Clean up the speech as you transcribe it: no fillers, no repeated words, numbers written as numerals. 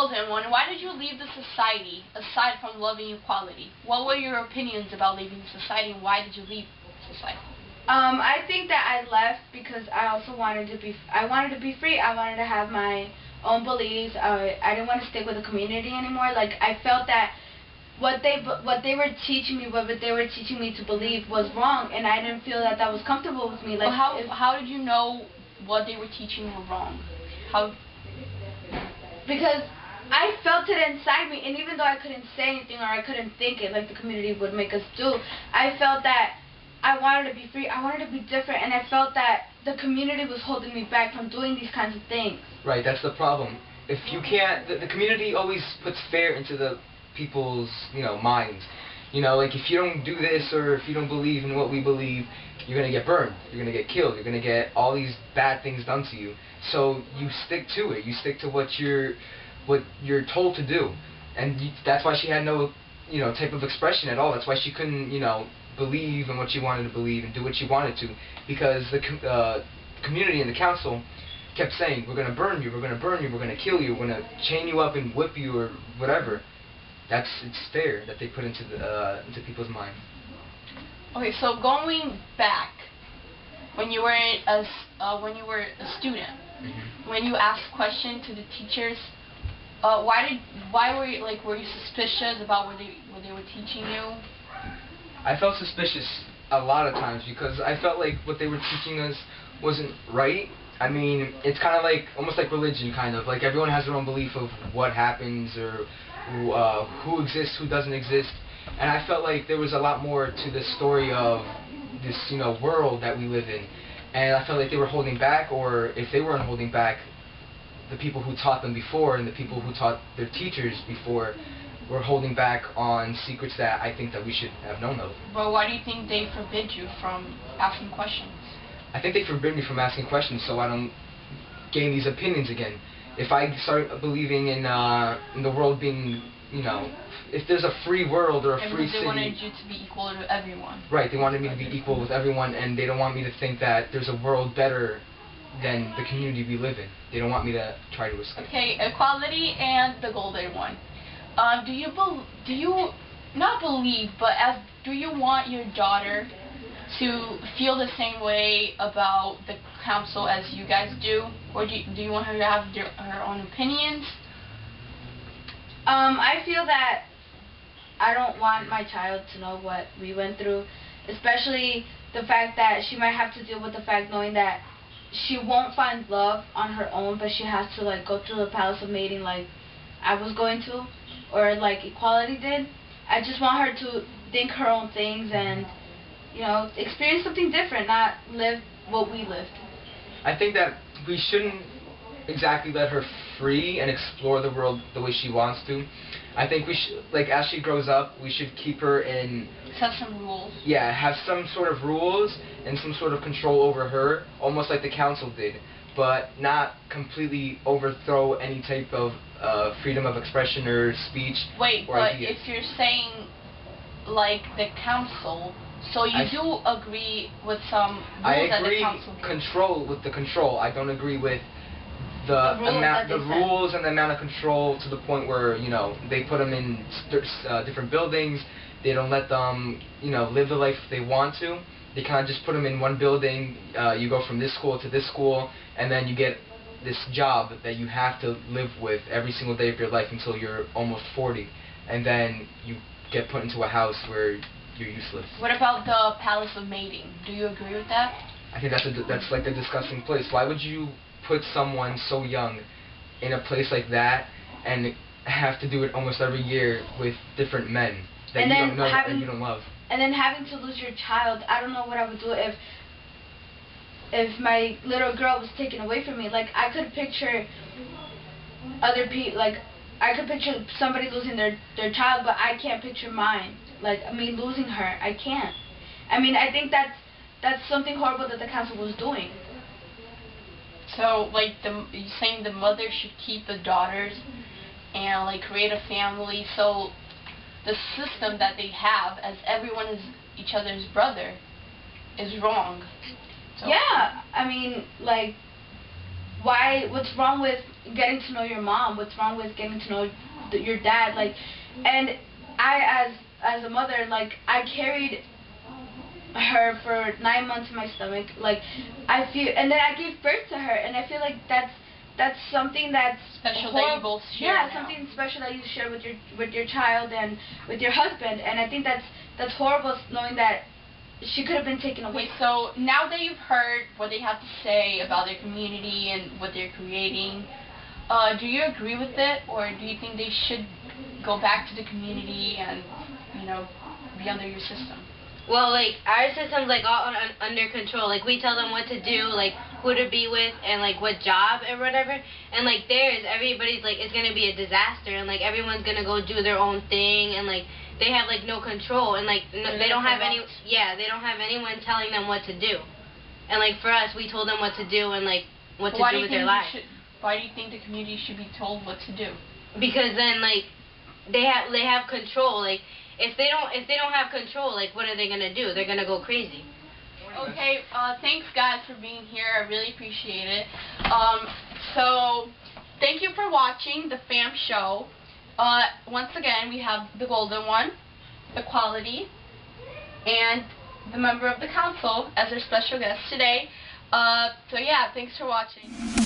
Golden One, why did you leave the society, aside from loving equality? What were your opinions about leaving society, and why did you leave society? I think that I left because I also wanted to be. I wanted to be free. I wanted to have my own beliefs. I didn't want to stick with the community anymore. Like, I felt that what they were teaching me, what they were teaching me to believe was wrong, and I didn't feel that that was comfortable with me. Like, well, how did you know what they were teaching were wrong? How? Because I felt it inside me, and even though I couldn't say anything or I couldn't think it like the community would make us do, I felt that I wanted to be free, I wanted to be different, and I felt that the community was holding me back from doing these kinds of things. Right, that's the problem. If you can't, the community always puts fear into the people's, minds. Like, if you don't do this, or if you don't believe in what we believe, you're going to get burned, you're going to get killed, you're going to get all these bad things done to you. So you stick to it, you stick to what you're told to do. And that's why she had no, type of expression at all. That's why she couldn't, believe in what she wanted to believe and do what she wanted to, because the community and the council kept saying, we're going to burn you, we're going to burn you, we're going to kill you, we're going to chain you up and whip you or whatever. It's fear that they put into people's minds. Okay, so going back, when you were a student, mm-hmm. when you asked questions to the teachers, why were you suspicious about what they were teaching you? I felt suspicious a lot of times because I felt like what they were teaching us wasn't right. I mean, it's kind of like, almost like religion, kind of. Like, everyone has their own belief of what happens or who exists, who doesn't exist. And I felt like there was a lot more to the story of this, world that we live in. And I felt like they were holding back, or if they weren't holding back, the people who taught them before and the people who taught their teachers before were holding back on secrets that I think that we should have known of. But why do you think they forbid you from asking questions? I think they forbid me from asking questions so I don't gain these opinions again. If I start believing in the world being, if there's a free world or a free city... They wanted you to be equal to everyone. Right, they wanted me to be equal with everyone, and they don't want me to think that there's a world better than the community we live in. They don't want me to try to escape. Okay, equality and the Golden One. Do you not believe, but do you want your daughter to feel the same way about the council as you guys do, or do you want her to have her own opinions? I feel that I don't want my child to know what we went through, especially the fact that she might have to deal with the fact knowing that she won't find love on her own, but she has to go through the palace of mating like I was going to, or like equality did. I just want her to think her own things and, experience something different, not live what we lived. I think that we shouldn't exactly let her free and explore the world the way she wants to. I think we should, as she grows up, we should keep her in... Have some rules. Yeah, have some sort of rules and some sort of control over her, almost like the council did, but not completely overthrow any type of freedom of expression or speech. Wait, or but ideas. If you're saying like the council, so you do agree with some rules that the council did. I agree with the control. I don't agree with the rules and the amount of control to the point where, they put them in different buildings. They don't let them, live the life they want to. They kind of just put them in one building. You go from this school to this school, and then you get this job that you have to live with every single day of your life until you're almost 40. And then you get put into a house where you're useless. What about the Palace of Mating? Do you agree with that? I think that's like a disgusting place. Why would you put someone so young in a place like that and have to do it almost every year with different men that you don't know and you don't love? And then having to lose your child. I don't know what I would do if my little girl was taken away from me. Like, I could picture other people, I could picture somebody losing their child, but I can't picture mine. Me losing her, I can't. I think that's something horrible that the council was doing. So, you're saying the mother should keep the daughters and, create a family, so the system that they have, as everyone is each other's brother, is wrong. So yeah, what's wrong with getting to know your mom? What's wrong with getting to know your dad? Like, and I, as a mother, like, I carried her for 9 months in my stomach. Like, I feel, and then I gave birth to her, and I feel like that's something that's special that you both share. Yeah, now. something special that you share with your child and with your husband, and I think that's horrible, knowing that she could have been taken away. Okay, so now that you've heard what they have to say about their community and what they're creating, do you agree with it, or do you think they should go back to the community and, you know, be under your system? Well, like, our system's, like, all under control. Like, we tell them what to do, like, who to be with, and, like, what job and whatever. And, like, theirs, everybody's, like, it's going to be a disaster. And, like, everyone's going to go do their own thing. And, like, they have, like, no control. And, like, they don't have any, they don't have anyone telling them what to do. And, like, for us, we told them what to do and, like, what to do with their lives. Why do you think the community should be told what to do? Because then, like, they have control. Like, if they don't have control, like, what are they gonna do? They're gonna go crazy. Okay, thanks guys for being here. I really appreciate it. So thank you for watching the FAM show. Once again, we have the Golden One, Equality, and the member of the council as our special guest today. So yeah, thanks for watching.